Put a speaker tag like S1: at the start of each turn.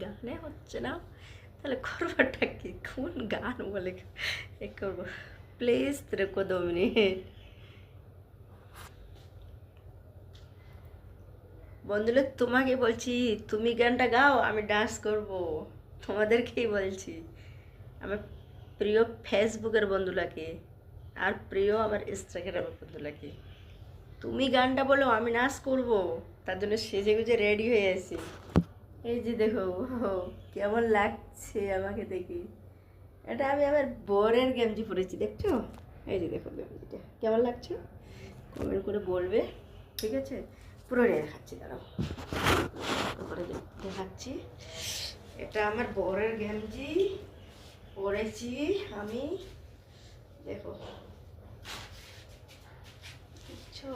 S1: গানে হচ্ছে না, তাহলে করবাটা কি? কোন গান বলে এ করবো? প্লিজ রেখো 2 মিনিট। বন্ধুরা তোমাকে বলছি, তুমি গানটা গাও, আমি ডান্স করব। তোমাদেরকেই বলছি, আমার প্রিয় ফেসবুকের বন্ধুলাকে আর প্রিয় আমার ইনস্টাগ্রামের বন্ধুলাকে, তুমি গানটা বলো, আমি নাচ করব। তার জন্য সেজে গুজে রেডি হয়ে আছি। এই যে দেখো, কেমন লাগছে আমাকে দেখি। এটা আমি আমার বরের গেঞ্জি পরেছি, দেখছো? এই যে দেখো গেঞ্জিটা কেমন লাগছে, কমেন্ট করে বলবে, ঠিক আছে? পুরো দেখাচ্ছি, দাঁড়াও তারপরে দেখাচ্ছি। এটা আমার বরের গেঞ্জি পরেছি আমি, দেখো, দেখছো?